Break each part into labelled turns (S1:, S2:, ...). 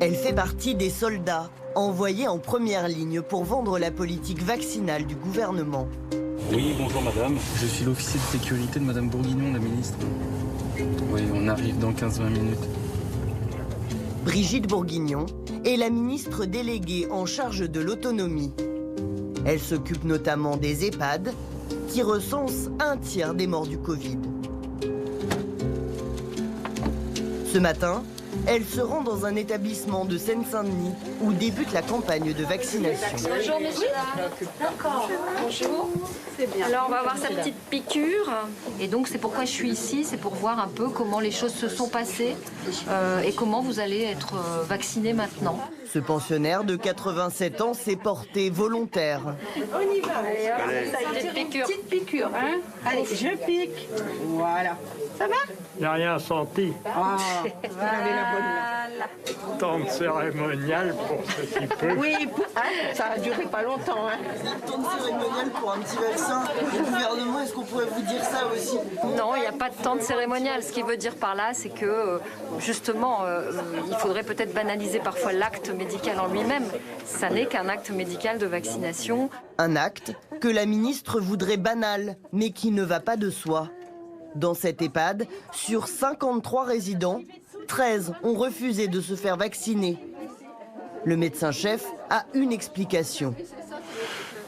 S1: Elle fait partie des soldats envoyés en première ligne pour vendre la politique vaccinale du gouvernement.
S2: Oui, bonjour madame. Je suis l'officier de sécurité de madame Bourguignon, la ministre. Oui, on arrive dans 15-20 minutes.
S1: Brigitte Bourguignon est la ministre déléguée en charge de l'autonomie. Elle s'occupe notamment des EHPAD, qui recensent un tiers des morts du Covid. Ce matin, elle se rend dans un établissement de Seine-Saint-Denis où débute la campagne de vaccination.
S3: Bonjour messieurs. D'accord. Bonjour. C'est bien. Alors on va avoir sa petite piqûre. Et donc c'est pourquoi je suis ici, c'est pour voir un peu comment les choses se sont passées et comment vous allez être vacciné maintenant.
S1: Ce pensionnaire de 87 ans s'est porté volontaire.
S3: On y va. Allez, hop, petite piqûre. Hein.
S4: Allez, je pique. Voilà. Ça va?
S5: J'ai rien senti.
S4: Ah, vous avez la bonne main.
S5: Tant cérémonial pour ceci peu.
S4: Oui, ça a duré pas longtemps. Hein.
S1: Temps de cérémonial pour un petit vaccin. Le gouvernement, est-ce qu'on pourrait vous dire ça aussi?
S3: Non, il n'y a pas de temps de cérémonial. Ce qu'il veut dire par là, c'est que justement, il faudrait peut-être banaliser parfois l'acte médical en lui-même. Ça n'est qu'un acte médical de vaccination.
S1: Un acte que la ministre voudrait banal, mais qui ne va pas de soi. Dans cette EHPAD, sur 53 résidents, 13 ont refusé de se faire vacciner. Le médecin-chef a une explication.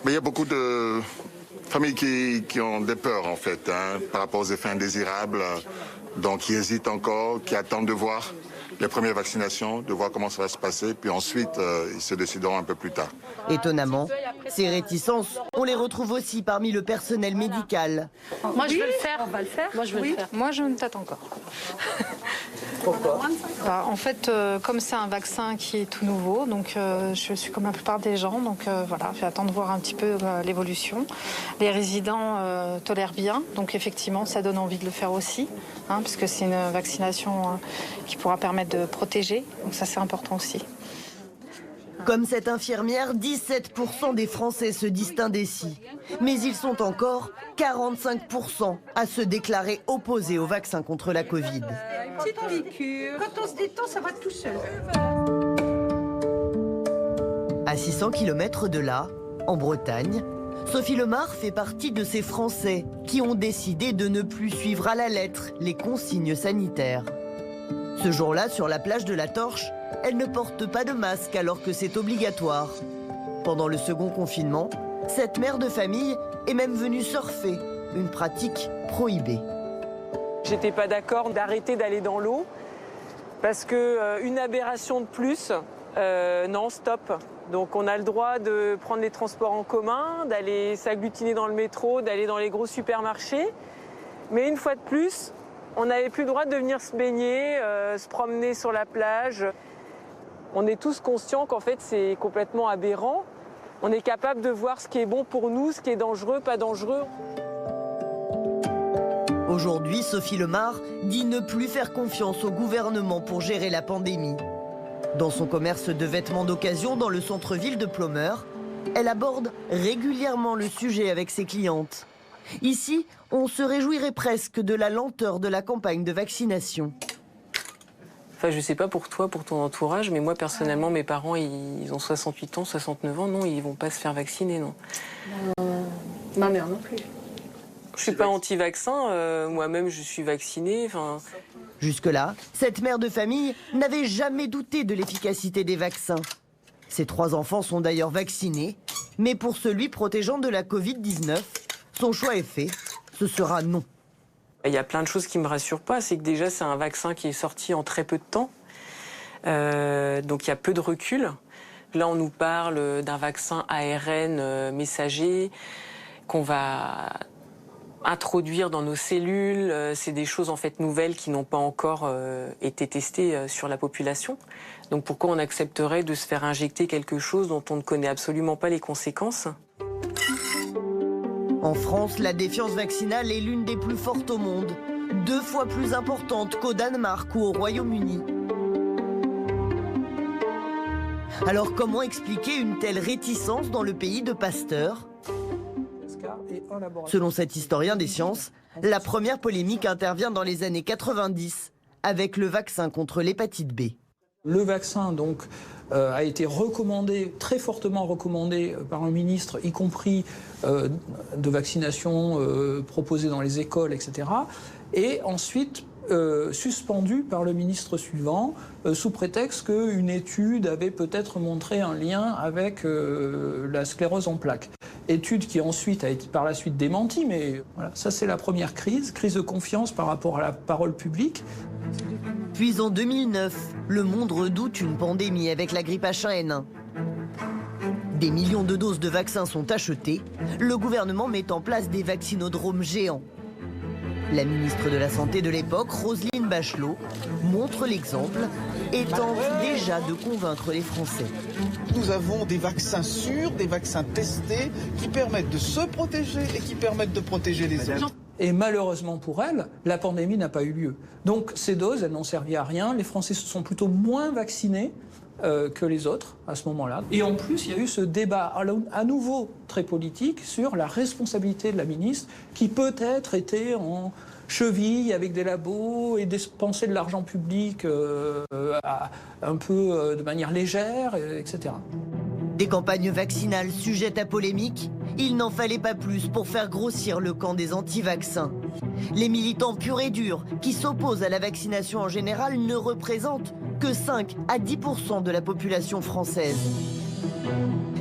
S6: Mais il y a beaucoup de familles qui ont des peurs en fait, par rapport aux effets indésirables, donc qui hésitent encore, qui attendent de voir les premières vaccinations, de voir comment ça va se passer, puis ensuite ils se décideront un peu plus tard.
S1: Étonnamment, ces réticences, on les retrouve aussi parmi le personnel médical.
S3: Moi, je veux le faire.
S7: On va le faire.
S3: Moi, je veux le faire.
S7: Moi, je me tâte encore.
S1: Pourquoi?
S7: En fait, comme c'est un vaccin qui est tout nouveau, donc je suis comme la plupart des gens, donc voilà, j'attends de voir un petit peu l'évolution. Les résidents tolèrent bien, donc effectivement, ça donne envie de le faire aussi, puisque c'est une vaccination qui pourra permettre de protéger, donc ça c'est important aussi.
S1: Comme cette infirmière, 17% des Français se disent indécis. Mais ils sont encore 45% à se déclarer opposés au vaccin contre la Covid.
S4: Petite piqûre. Quand on se détend, ça va tout seul.
S1: À 600 km de là, en Bretagne, Sophie Lemar fait partie de ces Français qui ont décidé de ne plus suivre à la lettre les consignes sanitaires. Ce jour-là, sur la plage de la Torche, elle ne porte pas de masque alors que c'est obligatoire. Pendant le second confinement, cette mère de famille est même venue surfer, une pratique prohibée.
S8: J'étais pas d'accord d'arrêter d'aller dans l'eau parce que une aberration de plus, non, stop. Donc on a le droit de prendre les transports en commun, d'aller s'agglutiner dans le métro, d'aller dans les gros supermarchés. Mais une fois de plus, on n'avait plus le droit de venir se baigner, se promener sur la plage. On est tous conscients qu'en fait c'est complètement aberrant. On est capable de voir ce qui est bon pour nous, ce qui est dangereux, pas dangereux.
S1: Aujourd'hui, Sophie Lemar dit ne plus faire confiance au gouvernement pour gérer la pandémie. Dans son commerce de vêtements d'occasion dans le centre-ville de Ploemeur, elle aborde régulièrement le sujet avec ses clientes. Ici, on se réjouirait presque de la lenteur de la campagne de vaccination.
S8: Enfin, je sais pas pour toi, pour ton entourage, mais moi personnellement, mes parents, ils ont 68 ans, 69 ans, non, ils vont pas se faire vacciner, non.
S3: Ma mère non plus.
S8: Je suis pas anti-vaccin, moi-même je suis vaccinée.
S1: Jusque-là, cette mère de famille n'avait jamais douté de l'efficacité des vaccins. Ses 3 enfants sont d'ailleurs vaccinés, mais pour celui protégeant de la Covid-19, son choix est fait, ce sera non.
S8: Il y a plein de choses qui me rassurent pas, c'est que déjà c'est un vaccin qui est sorti en très peu de temps, donc il y a peu de recul. Là on nous parle d'un vaccin ARN messager qu'on va introduire dans nos cellules. C'est des choses en fait nouvelles qui n'ont pas encore été testées sur la population. Donc pourquoi on accepterait de se faire injecter quelque chose dont on ne connaît absolument pas les conséquences ?
S1: En France, la défiance vaccinale est l'une des plus fortes au monde, 2 fois plus importante qu'au Danemark ou au Royaume-Uni. Alors comment expliquer une telle réticence dans le pays de Pasteur ? Selon cet historien des sciences, la première polémique intervient dans les années 90 avec le vaccin contre l'hépatite B.
S9: Le vaccin, donc, a été recommandé, très fortement recommandé par un ministre, y compris de vaccination proposée dans les écoles, etc. Et ensuite suspendu par le ministre suivant, sous prétexte qu'une étude avait peut-être montré un lien avec la sclérose en plaques. Étude qui ensuite a été par la suite démentie, mais voilà, ça c'est la première crise de confiance par rapport à la parole publique.
S1: Puis en 2009, le monde redoute une pandémie avec la grippe H1N1. Des millions de doses de vaccins sont achetées. Le gouvernement met en place des vaccinodromes géants. La ministre de la Santé de l'époque, Roselyne Bachelot, montre l'exemple et tente déjà de convaincre les Français.
S10: Nous avons des vaccins sûrs, des vaccins testés, qui permettent de se protéger et qui permettent de protéger les autres.
S9: Et malheureusement pour elle, la pandémie n'a pas eu lieu. Donc ces doses, elles n'ont servi à rien. Les Français se sont plutôt moins vaccinés que les autres à ce moment-là. Et en plus, il y a eu ce débat à nouveau très politique sur la responsabilité de la ministre qui peut-être était en cheville avec des labos et dépensait de l'argent public un peu de manière légère, etc.
S1: Des campagnes vaccinales sujettes à polémique, il n'en fallait pas plus pour faire grossir le camp des anti-vaccins. Les militants purs et durs qui s'opposent à la vaccination en général ne représentent que 5 à 10% de la population française.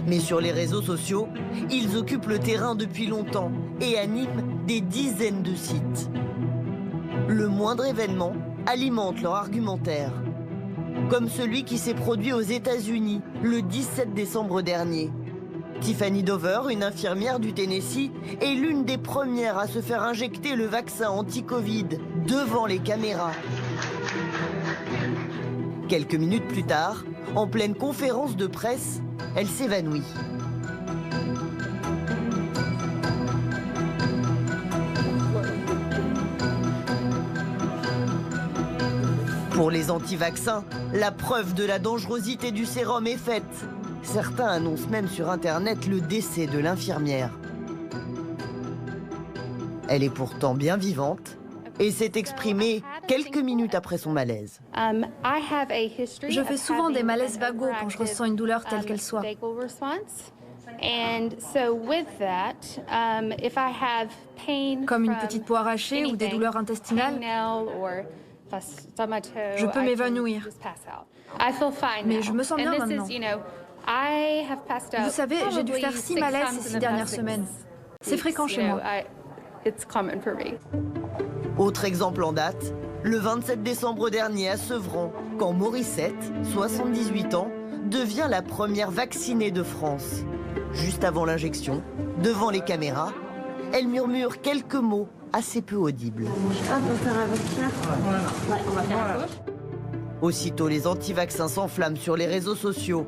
S1: Mais sur les réseaux sociaux, ils occupent le terrain depuis longtemps et animent des dizaines de sites. Le moindre événement alimente leur argumentaire. Comme celui qui s'est produit aux États-Unis le 17 décembre dernier. Tiffany Dover, une infirmière du Tennessee, est l'une des premières à se faire injecter le vaccin anti-Covid devant les caméras. Quelques minutes plus tard, en pleine conférence de presse, elle s'évanouit. Pour les anti-vaccins, la preuve de la dangerosité du sérum est faite. Certains annoncent même sur Internet le décès de l'infirmière. Elle est pourtant bien vivante et s'est exprimée quelques minutes après son malaise.
S11: Je fais souvent des malaises vagos quand je ressens une douleur telle qu'elle soit. Comme une petite peau arrachée ou des douleurs intestinales, je peux m'évanouir. Mais je me sens bien maintenant. Vous savez, j'ai dû faire 6 malaises ces 6 dernières semaines. C'est fréquent chez moi.
S1: Autre exemple en date, le 27 décembre dernier à Sevran, quand Morissette, 78 ans, devient la première vaccinée de France. Juste avant l'injection, devant les caméras, elle murmure quelques mots assez peu audibles. Aussitôt, les anti-vaccins s'enflamment sur les réseaux sociaux.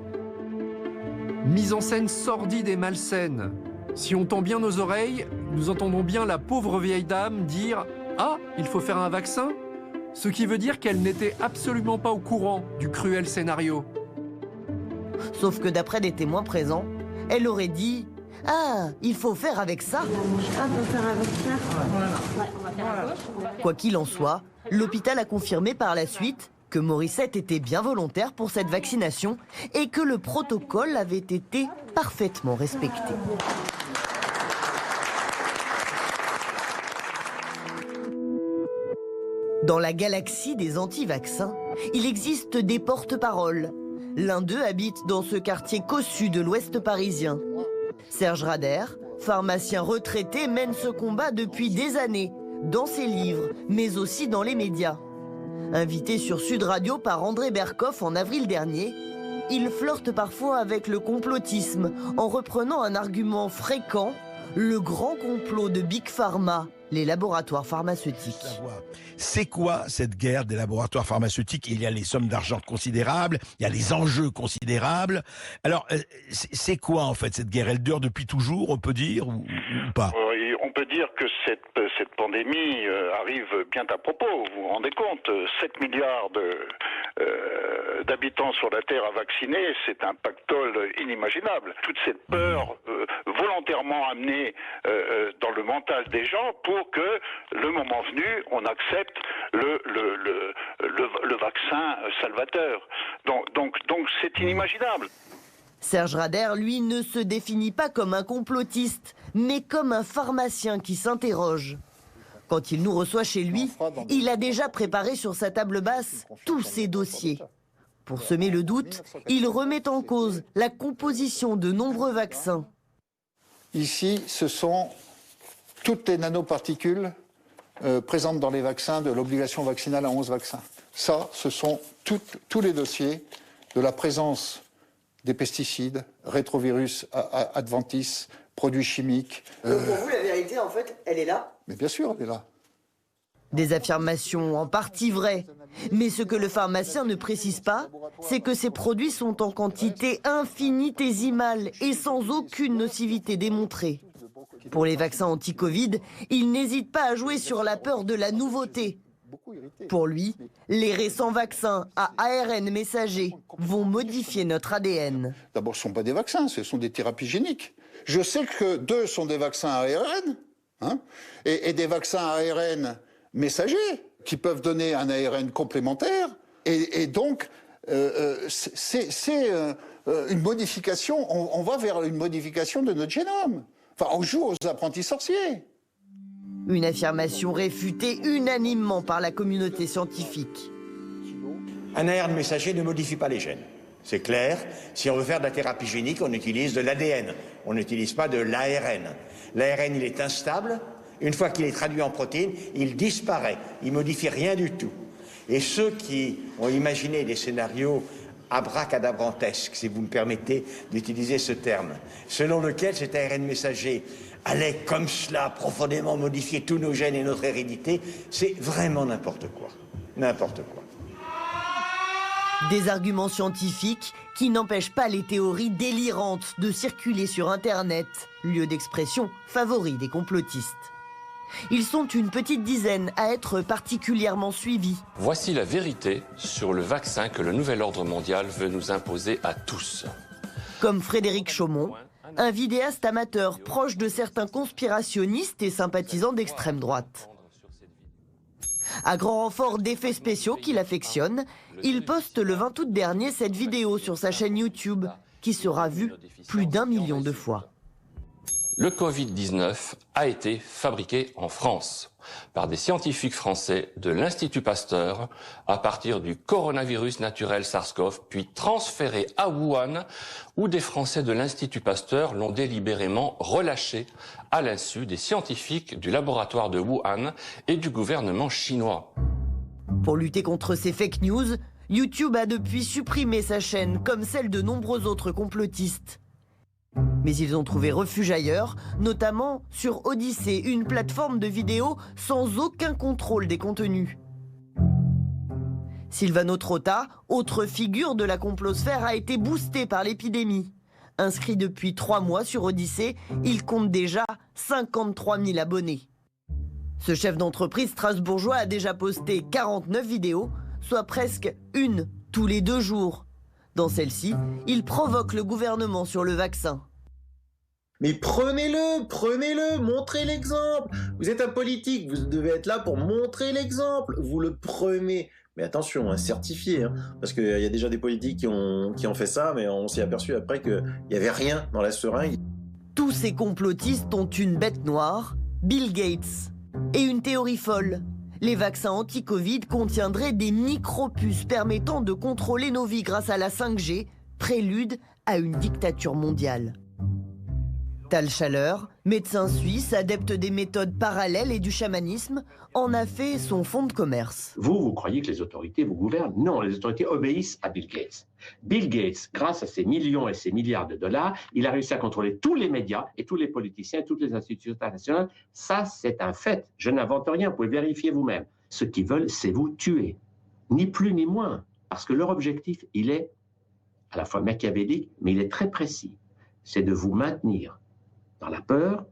S12: Mise en scène sordide et malsaine. Si on tend bien nos oreilles, nous entendons bien la pauvre vieille dame dire « Ah, il faut faire un vaccin ?» Ce qui veut dire qu'elle n'était absolument pas au courant du cruel scénario.
S1: Sauf que d'après des témoins présents, elle aurait dit « Ah, il faut faire avec ça !» Quoi qu'il en soit, l'hôpital a confirmé par la suite que Morissette était bien volontaire pour cette vaccination et que le protocole avait été parfaitement respecté. Dans la galaxie des anti-vaccins, il existe des porte-paroles. L'un d'eux habite dans ce quartier cossu de l'Ouest parisien. Serge Rader, pharmacien retraité, mène ce combat depuis des années, dans ses livres, mais aussi dans les médias. Invité sur Sud Radio par André Berkoff en avril dernier, il flirte parfois avec le complotisme en reprenant un argument fréquent, le grand complot de Big Pharma, les laboratoires pharmaceutiques.
S13: C'est quoi cette guerre des laboratoires pharmaceutiques? Il y a les sommes d'argent considérables, il y a les enjeux considérables. Alors, c'est quoi en fait cette guerre? Elle dure depuis toujours, on peut dire, ou pas?
S14: On peut dire que cette pandémie arrive bien à propos. Vous vous rendez compte, 7 milliards d'habitants sur la Terre à vacciner, c'est un pactole inimaginable. Toute cette peur volontairement amenée dans le mental des gens pour que, le moment venu, on accepte le vaccin salvateur. Donc c'est inimaginable.
S1: Serge Rader, lui, ne se définit pas comme un complotiste, mais comme un pharmacien qui s'interroge. Quand il nous reçoit chez lui, il a déjà préparé sur sa table basse tous ses dossiers. Pour semer le doute, il remet en cause la composition de nombreux vaccins.
S15: Ici, ce sont toutes les nanoparticules présentes dans les vaccins de l'obligation vaccinale à 11 vaccins. Ça, ce sont tous les dossiers de la présence des pesticides, rétrovirus, adventices, produits chimiques.
S1: Donc pour vous, la vérité, en fait, elle est là?
S15: Mais bien sûr, elle est là.
S1: Des affirmations en partie vraies. Mais ce que le pharmacien ne précise pas, c'est que ces produits sont en quantité infinitésimale et sans aucune nocivité démontrée. Pour les vaccins anti-Covid, il n'hésite pas à jouer sur la peur de la nouveauté. Pour lui, les récents vaccins à ARN messager vont modifier notre ADN.
S15: D'abord, ce ne sont pas des vaccins, ce sont des thérapies géniques. Je sais que 2 sont des vaccins à ARN, hein, et des vaccins à ARN messagers, qui peuvent donner un ARN complémentaire. Et donc, c'est une modification, on va vers une modification de notre génome. Enfin, on joue aux apprentis sorciers.
S1: Une affirmation réfutée unanimement par la communauté scientifique.
S16: Un ARN messager ne modifie pas les gènes. C'est clair, si on veut faire de la thérapie génique, on utilise de l'ADN. On n'utilise pas de l'ARN. L'ARN, il est instable. Une fois qu'il est traduit en protéines, il disparaît. Il ne modifie rien du tout. Et ceux qui ont imaginé des scénarios abracadabrantesques, si vous me permettez d'utiliser ce terme, selon lequel cet ARN messager allait comme cela profondément modifier tous nos gènes et notre hérédité, c'est vraiment n'importe quoi. N'importe quoi.
S1: Des arguments scientifiques qui n'empêchent pas les théories délirantes de circuler sur Internet, lieu d'expression favori des complotistes. Ils sont une petite dizaine à être particulièrement suivis.
S17: Voici la vérité sur le vaccin que le nouvel ordre mondial veut nous imposer à tous.
S1: Comme Frédéric Chaumont, un vidéaste amateur proche de certains conspirationnistes et sympathisants d'extrême droite. À grand renfort d'effets spéciaux qu'il affectionne, il poste le 20 août dernier cette vidéo sur sa chaîne YouTube, qui sera vue plus d'1 million de fois.
S17: Le Covid-19 a été fabriqué en France par des scientifiques français de l'Institut Pasteur à partir du coronavirus naturel SARS-CoV, puis transféré à Wuhan, où des Français de l'Institut Pasteur l'ont délibérément relâché à l'insu des scientifiques du laboratoire de Wuhan et du gouvernement chinois.
S1: Pour lutter contre ces fake news, YouTube a depuis supprimé sa chaîne, comme celle de nombreux autres complotistes. Mais ils ont trouvé refuge ailleurs, notamment sur Odyssée, une plateforme de vidéos sans aucun contrôle des contenus. Silvano Trotta, autre figure de la complosphère, a été boosté par l'épidémie. Inscrit depuis 3 mois sur Odyssée, il compte déjà 53 000 abonnés. Ce chef d'entreprise strasbourgeois a déjà posté 49 vidéos, soit presque une tous les 2 jours. Dans celle-ci, il provoque le gouvernement sur le vaccin.
S18: Mais prenez-le, montrez l'exemple. Vous êtes un politique, vous devez être là pour montrer l'exemple. Vous le prenez. Mais attention, certifié, hein, parce qu'il y a déjà des politiques qui ont fait ça, mais on s'est aperçu après qu'il n'y avait rien dans la seringue.
S1: Tous ces complotistes ont une bête noire, Bill Gates, et une théorie folle. Les vaccins anti-Covid contiendraient des micropuces permettant de contrôler nos vies grâce à la 5G, prélude à une dictature mondiale. Tal Chaleur, médecin suisse, adepte des méthodes parallèles et du chamanisme, en a fait son fonds de commerce.
S19: Vous croyez que les autorités vous gouvernent? Non, les autorités obéissent à Bill Gates. Bill Gates, grâce à ses millions et ses milliards de dollars, il a réussi à contrôler tous les médias et tous les politiciens, toutes les institutions internationales. Ça, c'est un fait. Je n'invente rien, vous pouvez vérifier vous-même. Ce qu'ils veulent, c'est vous tuer. Ni plus ni moins. Parce que leur objectif, il est à la fois machiavélique, mais il est très précis. C'est de vous maintenir dans la peur,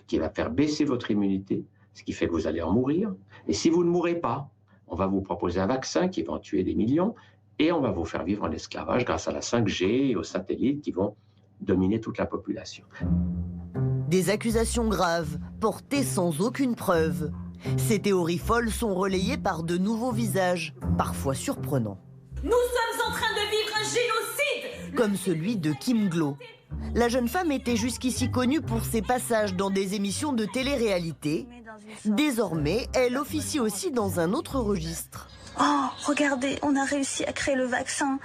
S19: qui va faire baisser votre immunité, ce qui fait que vous allez en mourir. Et si vous ne mourrez pas, on va vous proposer un vaccin qui va en tuer des millions, et on va vous faire vivre en esclavage grâce à la 5G et aux satellites qui vont dominer toute la population.
S1: Des accusations graves, portées sans aucune preuve. Ces théories folles sont relayées par de nouveaux visages, parfois surprenants.
S20: Nous sommes en train de vivre un génocide.
S1: Comme celui de Kim Glo. La jeune femme était jusqu'ici connue pour ses passages dans des émissions de télé-réalité. Désormais, elle officie aussi dans un autre registre.
S21: Oh, regardez, on a réussi à créer le vaccin.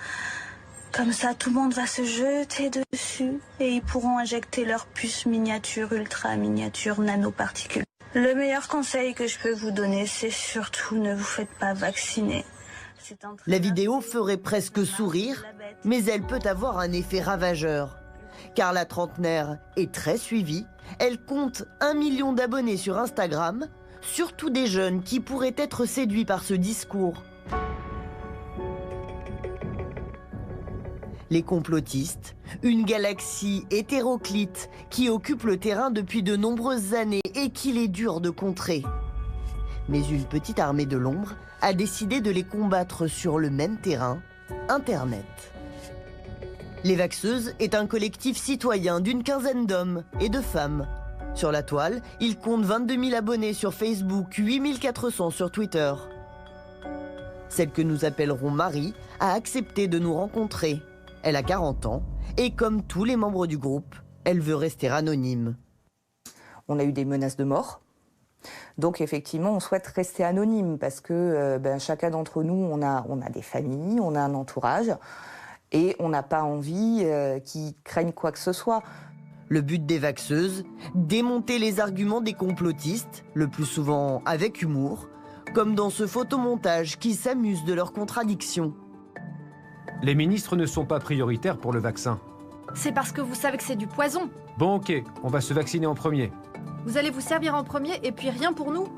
S21: Comme ça, tout le monde va se jeter dessus et ils pourront injecter leur puce miniature, ultra miniature, nanoparticules. Le meilleur conseil que je peux vous donner, c'est surtout ne vous faites pas vacciner.
S1: La vidéo ferait presque sourire, mais elle peut avoir un effet ravageur. Car la trentenaire est très suivie, elle compte 1 million d'abonnés sur Instagram, surtout des jeunes qui pourraient être séduits par ce discours. Les complotistes, une galaxie hétéroclite qui occupe le terrain depuis de nombreuses années et qu'il est dur de contrer. Mais une petite armée de l'ombre a décidé de les combattre sur le même terrain, Internet. Les Vaxeuses est un collectif citoyen d'une quinzaine d'hommes et de femmes. Sur la toile, ils comptent 22 000 abonnés sur Facebook, 8 400 sur Twitter. Celle que nous appellerons Marie a accepté de nous rencontrer. Elle a 40 ans et comme tous les membres du groupe, elle veut rester anonyme.
S22: On a eu des menaces de mort. Donc effectivement, on souhaite rester anonyme parce que chacun d'entre nous, on a des familles, on a un entourage et on n'a pas envie qu'ils craignent quoi que ce soit.
S1: Le but des Vaxeuses, démonter les arguments des complotistes, le plus souvent avec humour, comme dans ce photomontage qui s'amuse de leurs contradictions.
S23: Les ministres ne sont pas prioritaires pour le vaccin.
S11: C'est parce que vous savez que c'est du poison.
S23: Bon, ok, on va se vacciner en premier.
S11: Vous allez vous servir en premier et puis rien pour nous.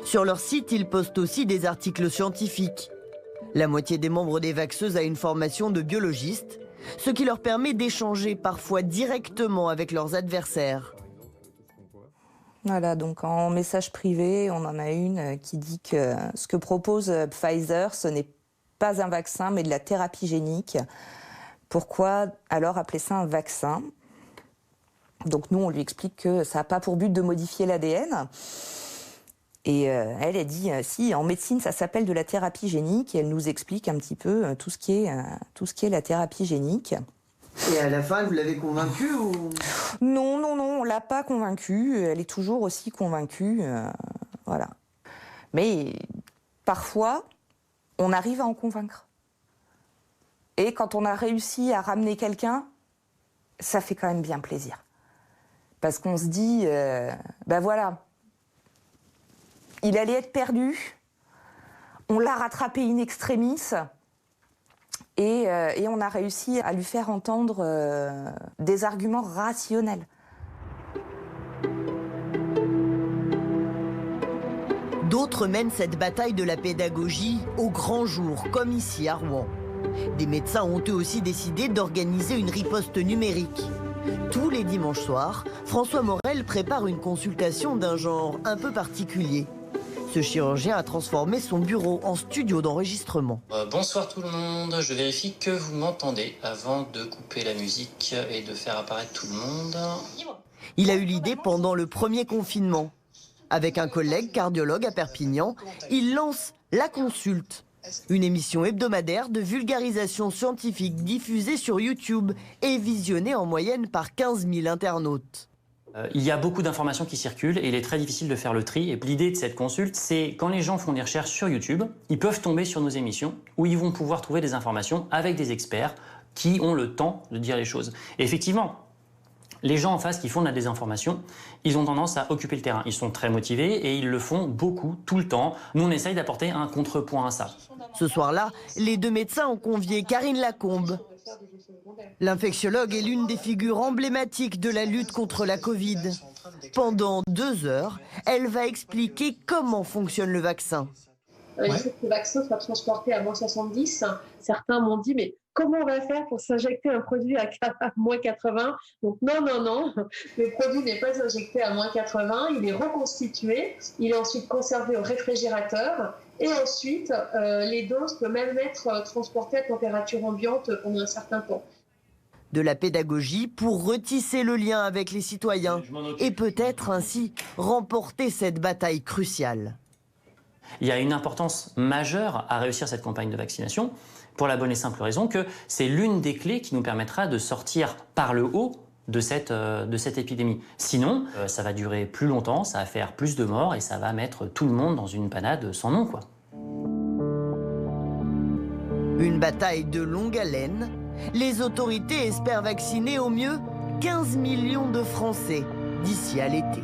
S1: Sur leur site, ils postent aussi des articles scientifiques. La moitié des membres des Vaxeuses a une formation de biologiste, ce qui leur permet d'échanger parfois directement avec leurs adversaires.
S22: Voilà, donc en message privé, on en a une qui dit que ce que propose Pfizer, ce n'est pas un vaccin, mais de la thérapie génique. Pourquoi alors appeler ça un vaccin ? Donc nous, on lui explique que ça n'a pas pour but de modifier l'ADN. Et elle dit, si, en médecine, ça s'appelle de la thérapie génique. Et elle nous explique un petit peu tout ce qui est la thérapie génique.
S1: Et à la fin, vous l'avez convaincue ou...
S22: Non, on ne l'a pas convaincue. Elle est toujours aussi convaincue. Voilà. Mais parfois, on arrive à en convaincre. Et quand on a réussi à ramener quelqu'un, ça fait quand même bien plaisir. Parce qu'on se dit, voilà, il allait être perdu, on l'a rattrapé in extremis, et on a réussi à lui faire entendre des arguments rationnels.
S1: D'autres mènent cette bataille de la pédagogie au grand jour, comme ici à Rouen. Des médecins ont eux aussi décidé d'organiser une riposte numérique. Tous les dimanches soirs, François Morel prépare une consultation d'un genre un peu particulier. Ce chirurgien a transformé son bureau en studio d'enregistrement.
S24: Bonsoir tout le monde, je vérifie que vous m'entendez avant de couper la musique et de faire apparaître tout le monde.
S1: Il a eu l'idée pendant le premier confinement. Avec un collègue cardiologue à Perpignan, il lance La Consulte, une émission hebdomadaire de vulgarisation scientifique diffusée sur YouTube et visionnée en moyenne par 15 000 internautes.
S25: Il y a beaucoup d'informations qui circulent et il est très difficile de faire le tri. Et l'idée de cette consulte, c'est quand les gens font des recherches sur YouTube, ils peuvent tomber sur nos émissions où ils vont pouvoir trouver des informations avec des experts qui ont le temps de dire les choses. Et effectivement, les gens en face qui font de la désinformation, ils ont tendance à occuper le terrain. Ils sont très motivés et ils le font beaucoup, tout le temps. Nous, on essaye d'apporter un contrepoint à ça.
S1: Ce soir-là, les deux médecins ont convié Karine Lacombe. L'infectiologue est l'une des figures emblématiques de la lutte contre la Covid. Pendant 2 heures, elle va expliquer comment fonctionne le vaccin.
S26: Il faut que le vaccin soit transporté à moins 70. Certains m'ont dit, mais comment on va faire pour s'injecter un produit à moins 80 ? Donc non, le produit n'est pas injecté à moins 80, il est reconstitué, il est ensuite conservé au réfrigérateur et ensuite les doses peuvent même être transportées à température ambiante pendant un certain temps.
S1: De la pédagogie pour retisser le lien avec les citoyens et peut-être ainsi remporter cette bataille cruciale.
S25: Il y a une importance majeure à réussir cette campagne de vaccination, pour la bonne et simple raison que c'est l'une des clés qui nous permettra de sortir par le haut de cette épidémie. Sinon, ça va durer plus longtemps, ça va faire plus de morts et ça va mettre tout le monde dans une panade sans nom, quoi.
S1: Une bataille de longue haleine. Les autorités espèrent vacciner au mieux 15 millions de Français d'ici à l'été.